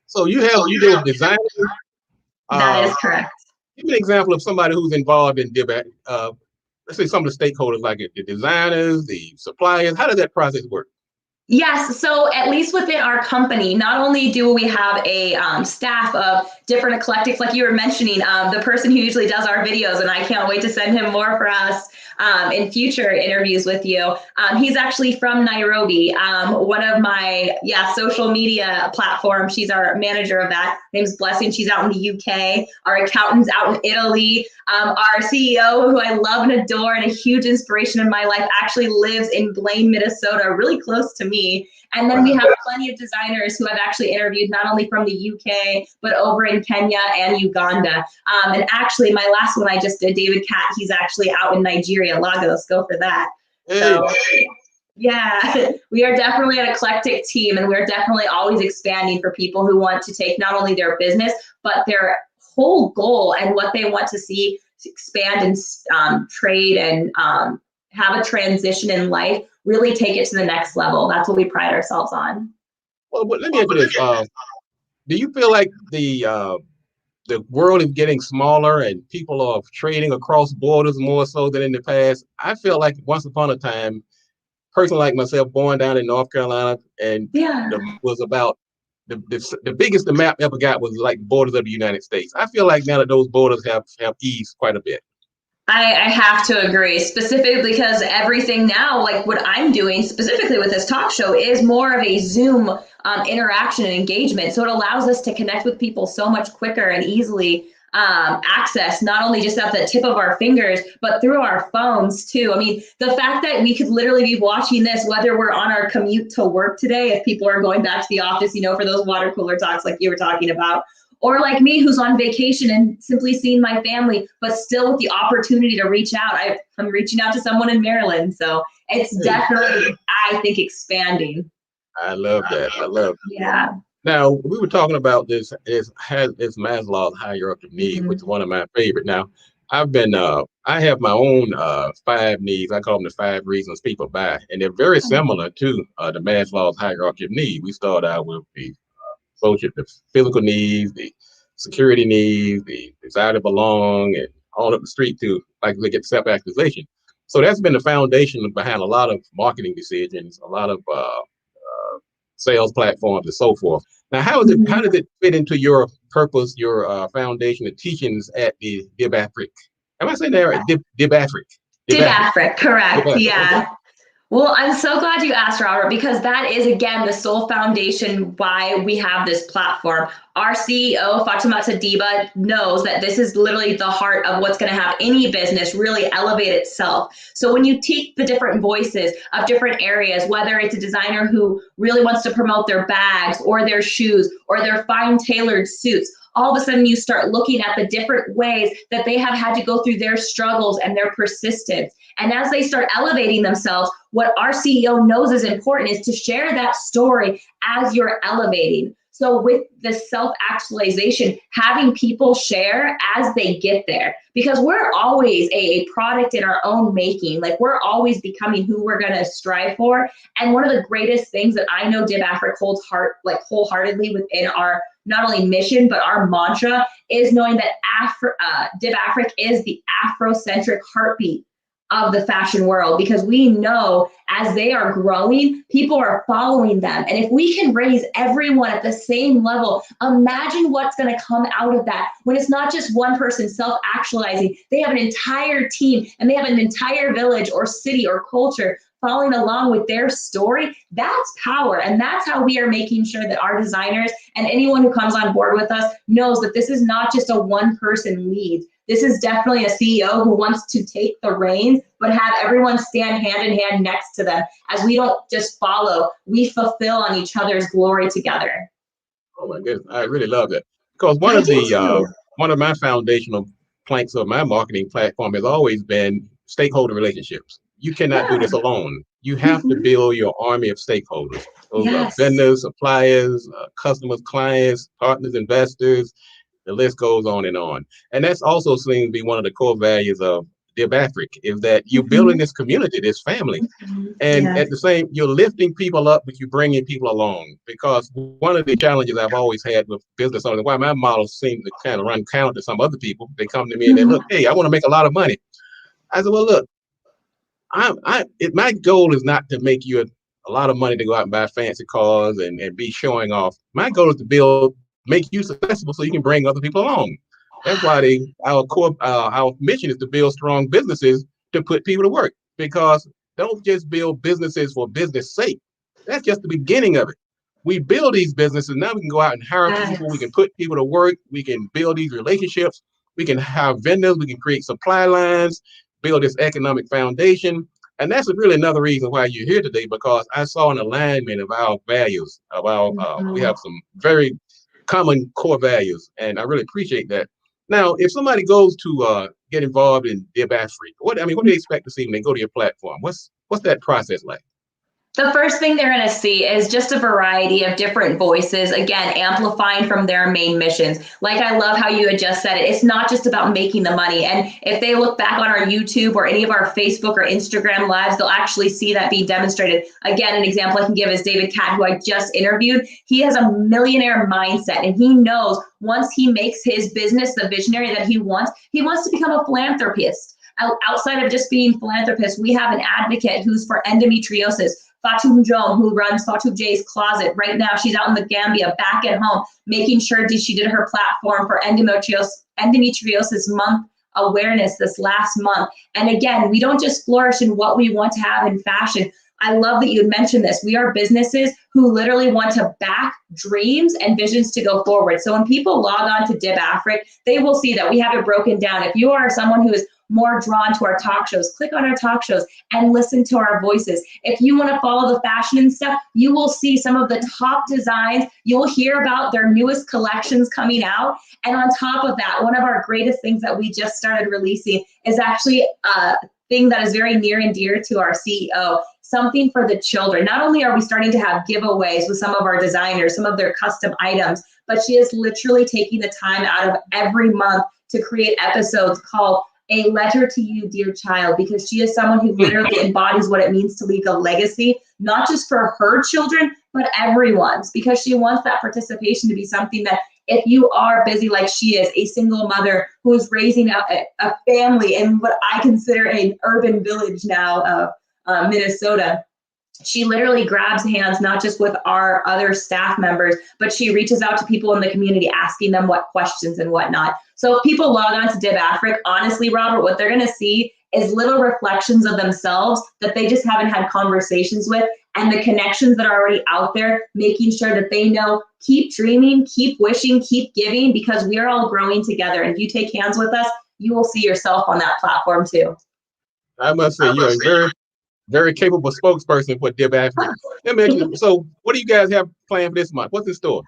So you do designers? That is correct. Give me an example of somebody who's involved in Dib. Let's say some of the stakeholders, like the designers, the suppliers. How does that process work? Yes, so at least within our company, not only do we have a staff of different eclectics, like you were mentioning, the person who usually does our videos, and I can't wait to send him more for us in future interviews with you. He's actually from Nairobi, one of my social media platforms. She's our manager of that. Her name's Blessing. She's out in the UK. Our accountant's out in Italy. Our CEO, who I love and adore and a huge inspiration in my life, actually lives in Blaine, Minnesota, really close to me. And then we have plenty of designers who I've actually interviewed, not only from the UK, but over in Kenya and Uganda. And actually, my last one I just did, David Cat, he's actually out in Nigeria, Lagos. Go for that. Hey. So, yeah, we are definitely an eclectic team, and we're definitely always expanding for people who want to take not only their business, but their whole goal and what they want to see expand and trade and have a transition in life, really take it to the next level. That's what we pride ourselves on. Well, let me answer this. Do you feel like the world is getting smaller and people are trading across borders more so than in the past? I feel like once upon a time, a person like myself, born down in North Carolina, and was about the biggest the map ever got was like borders of the United States. I feel like now that those borders have eased quite a bit. I have to agree, specifically because everything now, like what I'm doing specifically with this talk show, is more of a Zoom interaction and engagement. So it allows us to connect with people so much quicker and easily access, not only just at the tip of our fingers, but through our phones too. I mean, the fact that we could literally be watching this, whether we're on our commute to work today, if people are going back to the office, for those water cooler talks like you were talking about, or like me, who's on vacation and simply seeing my family, but still with the opportunity to reach out. I'm reaching out to someone in Maryland. So it's definitely, I think, expanding. I love that. I love it. Yeah. Now, we were talking about this is Maslow's hierarchy of needs, Mm-hmm. which is one of my favorite. Now, I have my own 5 needs. I call them the 5 reasons people buy, and they're very similar to the Maslow's hierarchy of needs. We start out with the physical needs, the security needs, the desire to belong, and on up the street to like look at self-actualization. So that's been the foundation behind a lot of marketing decisions, a lot of sales platforms, and so forth. Now, how does it fit into your purpose, your foundation, the teachings at the Dib Afric? Am I saying that right? Dib Afric. Dib Afric, correct. Yeah. Okay. Well, I'm so glad you asked, Robert, because that is, again, the sole foundation why we have this platform. Our CEO, Fatoumata Diba, knows that this is literally the heart of what's going to have any business really elevate itself. So when you take the different voices of different areas, whether it's a designer who really wants to promote their bags or their shoes or their fine tailored suits, all of a sudden you start looking at the different ways that they have had to go through their struggles and their persistence. And as they start elevating themselves, what our CEO knows is important is to share that story as you're elevating. So with the self-actualization, having people share as they get there, because we're always a product in our own making. Like, we're always becoming who we're going to strive for. And one of the greatest things that I know Dib Afric holds wholeheartedly within our not only mission, but our mantra is knowing that Dib Afric is the Afrocentric heartbeat of the fashion world, because we know as they are growing, people are following them. And if we can raise everyone at the same level, imagine what's going to come out of that when it's not just one person self-actualizing. They have an entire team and they have an entire village or city or culture following along with their story. That's power. And that's how we are making sure that our designers and anyone who comes on board with us knows that this is not just a one-person lead. This is definitely a CEO who wants to take the reins, but have everyone stand hand in hand next to them. As we don't just follow, we fulfill on each other's glory together. Oh my goodness, I really love that, because one of my foundational planks of my marketing platform has always been stakeholder relationships. You cannot do this alone. You have to build your army of stakeholders. Those are vendors, suppliers, customers, clients, partners, investors. The list goes on and on. And that's also seems to be one of the core values of Dib Afric, is that you're building this community, this family. And at the same, you're lifting people up, but you're bringing people along. Because one of the challenges I've always had with business owners, why my model seems to kind of run counter to some other people, they come to me and they look, hey, I want to make a lot of money. I said, well, look, my goal is not to make you a lot of money to go out and buy fancy cars and be showing off. My goal is to make you successful so you can bring other people along. That's why our mission is to build strong businesses to put people to work. Because don't just build businesses for business sake. That's just the beginning of it. We build these businesses, now we can go out and hire people, we can put people to work, we can build these relationships, we can have vendors, we can create supply lines, build this economic foundation. And that's really another reason why you're here today, because I saw an alignment of our values, we have some very common core values, and I really appreciate that. Now, if somebody goes to get involved in Dib Afric, what do they expect to see when they go to your platform? What's that process like? The first thing they're going to see is just a variety of different voices, again, amplifying from their main missions. Like, I love how you had just said it. It's not just about making the money. And if they look back on our YouTube or any of our Facebook or Instagram lives, they'll actually see that being demonstrated. Again, an example I can give is David Catt, who I just interviewed. He has a millionaire mindset, and he knows once he makes his business the visionary that he wants to become a philanthropist. Outside of just being philanthropist, we have an advocate who's for endometriosis. Fatou Jom, who runs Fatou J's Closet. Right now, she's out in the Gambia, back at home, making sure she did her platform for endometriosis month awareness this last month. And again, we don't just flourish in what we want to have in fashion, I love that you had mentioned this. We are businesses who literally want to back dreams and visions to go forward. So when people log on to Dib Afric, they will see that we have it broken down. If you are someone who is more drawn to our talk shows, click on our talk shows and listen to our voices. If you want to follow the fashion and stuff, you will see some of the top designs. You'll hear about their newest collections coming out. And on top of that, one of our greatest things that we just started releasing is actually a thing that is very near and dear to our CEO, something for the children. Not only are we starting to have giveaways with some of our designers, some of their custom items, but she is literally taking the time out of every month to create episodes called A Letter to You, Dear Child, because she is someone who literally embodies what it means to leave a legacy, not just for her children, but everyone's, because she wants that participation to be something that if you are busy like she is, a single mother who is raising a family in what I consider an urban village now of Minnesota, she literally grabs hands, not just with our other staff members, but she reaches out to people in the community, asking them what questions and whatnot. So if people log on to Dib Afric, honestly, Robert, what they're going to see is little reflections of themselves that they just haven't had conversations with, and the connections that are already out there, making sure that they know, keep dreaming, keep wishing, keep giving, because we are all growing together. And if you take hands with us, you will see yourself on that platform too. I must say, you're a very, very capable spokesperson for Dib Afric. Let me ask you, so what do you guys have planned for this month? What's in store?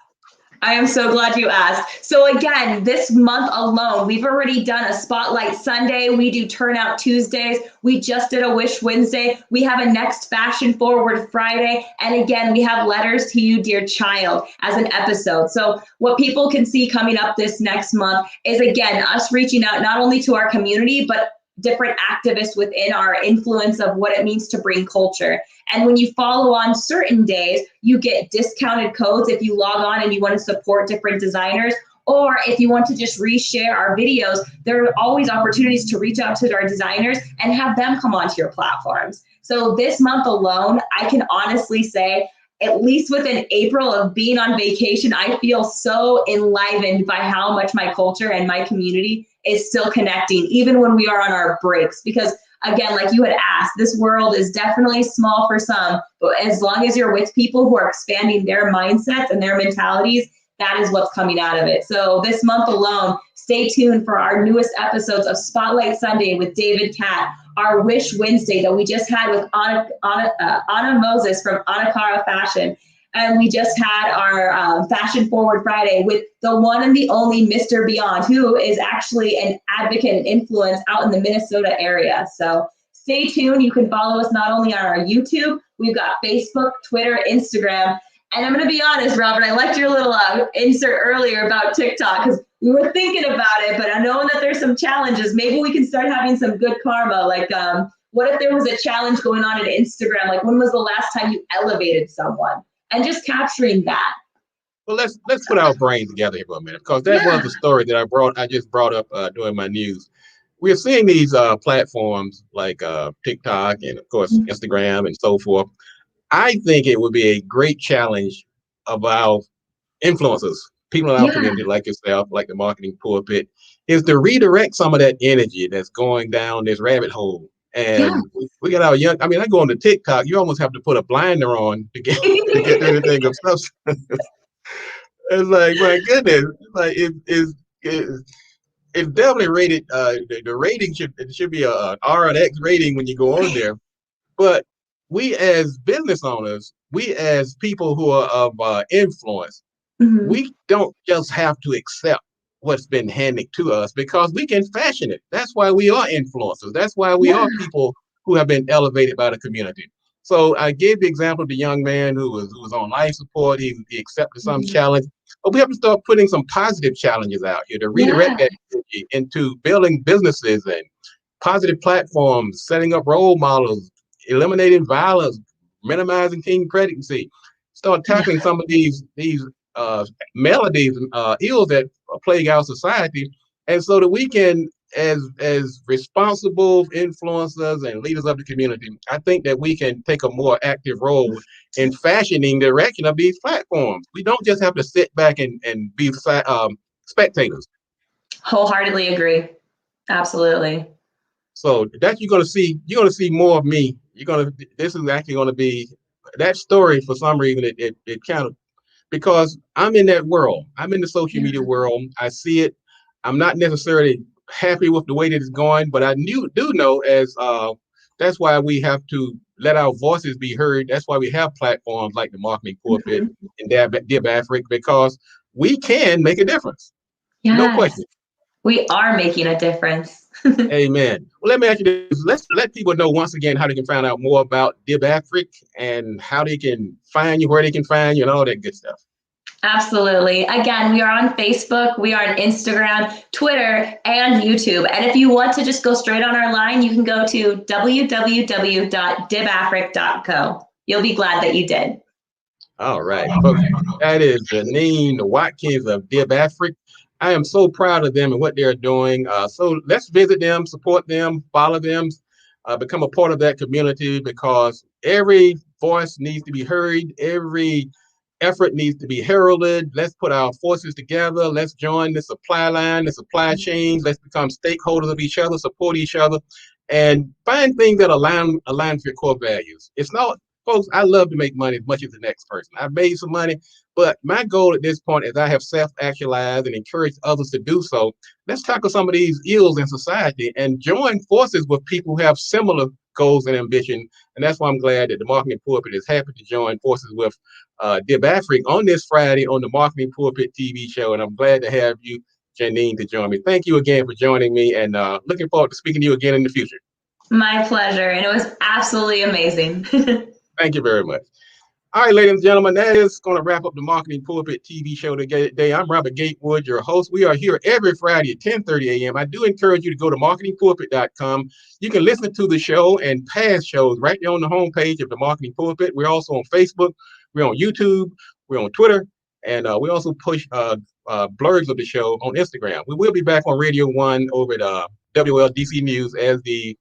I am so glad you asked. So again, this month alone, we've already done a Spotlight Sunday. We do Turnout Tuesdays. We just did a Wish Wednesday. We have a Next Fashion Forward Friday. And again, we have Letters to You, Dear Child as an episode. So what people can see coming up this next month is, again, us reaching out not only to our community, but different activists within our influence of what it means to bring culture. And when you follow on certain days, you get discounted codes if you log on and you want to support different designers. Or if you want to just reshare our videos, there are always opportunities to reach out to our designers and have them come onto your platforms. So this month alone, I can honestly say, at least within April of being on vacation, I feel so enlivened by how much my culture and my community is still connecting, even when we are on our breaks. Because again, like you had asked, this world is definitely small for some, but as long as you're with people who are expanding their mindsets and their mentalities, that is what's coming out of it. So this month alone, stay tuned for our newest episodes of Spotlight Sunday with David Cat, our Wish Wednesday that we just had with Anna Moses from Anakara Fashion. And we just had our Fashion Forward Friday with the one and the only Mr. Beyond, who is actually an advocate and influence out in the Minnesota area. So stay tuned. You can follow us not only on our YouTube, we've got Facebook, Twitter, Instagram. And I'm going to be honest, Robert, I liked your little insert earlier about TikTok, because we were thinking about it, but I know that there's some challenges. Maybe we can start having some good karma. Like, what if there was a challenge going on Instagram? Like, when was the last time you elevated someone? And just capturing that. Well, let's put our brains together here for a minute, because that was the story that I just brought up during my news. We're seeing these platforms like TikTok and of course Instagram and so forth. I think it would be a great challenge of our influencers, people in our community like yourself, like the marketing pulpit, is to redirect some of that energy that's going down this rabbit hole. And we got our young, I mean, I go on to TikTok, you almost have to put a blinder on to get anything of substance. It's like, my goodness, like it's definitely rated, the rating should be a R and X rating when you go on there. But we as business owners, we as people who are of influence, we don't just have to accept what's been handed to us, because we can fashion it. That's why we are influencers. That's why we are people who have been elevated by the community. So I gave the example of the young man who was on life support. He accepted some challenge, but we have to start putting some positive challenges out here to redirect that energy into building businesses and positive platforms, setting up role models, eliminating violence, minimizing teen pregnancy. Start tackling some of these melodies and ills that plague our society, and so that we can, as responsible influencers and leaders of the community, I think that we can take a more active role in fashioning the direction of these platforms. We don't just have to sit back and be spectators. Wholeheartedly agree. Absolutely. So that you're gonna see more of me. This is actually gonna be that story for some reason it kind of because I'm in that world. I'm in the social Yeah. media world. I see it. I'm not necessarily happy with the way that it's going, but I do know as that's why we have to let our voices be heard. That's why we have platforms like the Marketing Pulpit Mhm. and Dib Afric because we can make a difference. No Yes, question. we are making a difference. Amen. Well, let me ask you this. Let's let people know once again how they can find out more about Dib Afric and how they can find you, where they can find you, and all that good stuff. Absolutely. Again, we are on Facebook, we are on Instagram, Twitter, and YouTube. And if you want to just go straight on our line, you can go to www.dibafric.co. You'll be glad that you did. All right, folks. That is Janine Watkins of Dib Afric. I am so proud of them and what they're doing. So let's visit them, support them, follow them, become a part of that community because every voice needs to be heard. Every effort needs to be heralded. Let's put our forces together. Let's join the supply line, the supply chains. Let's become stakeholders of each other, support each other, and find things that align with your core values. It's not, folks, I love to make money as much as the next person. I've made some money, but my goal at this point is I have self-actualized and encouraged others to do so. Let's tackle some of these ills in society and join forces with people who have similar goals and ambition. And that's why I'm glad that the Marketing Pulpit is happy to join forces with Dib Afric on this Friday on the Marketing Pulpit TV show. And I'm glad to have you, Janine, to join me. Thank you again for joining me and looking forward to speaking to you again in the future. My pleasure. And it was absolutely amazing. Thank you very much. All right, ladies and gentlemen, that is going to wrap up the Marketing Pulpit TV show today. I'm Robert Gatewood, your host. We are here every Friday at 10:30 a.m. I do encourage you to go to marketingpulpit.com. You can listen to the show and past shows right there on the homepage of the Marketing Pulpit. We're also on Facebook. We're on YouTube. We're on Twitter. And we also push blurbs of the show on Instagram. We will be back on Radio 1 over at WLDC News as the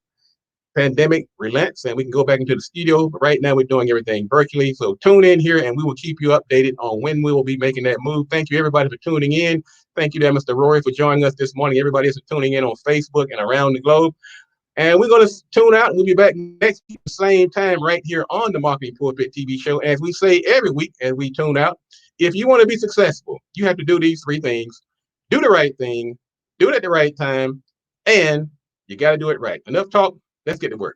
pandemic relents and we can go back into the studio. But right now we're doing everything virtually. So tune in here and we will keep you updated on when we will be making that move. Thank you everybody for tuning in. Thank you to Mr. Rory for joining us this morning. Everybody is tuning in on Facebook and around the globe. And we're going to tune out and we'll be back next week, same time right here on the Marketing Pulpit TV show. As we say every week as we tune out, if you want to be successful, you have to do these three things. Do the right thing, do it at the right time, and you got to do it right. Enough talk. Let's get to work.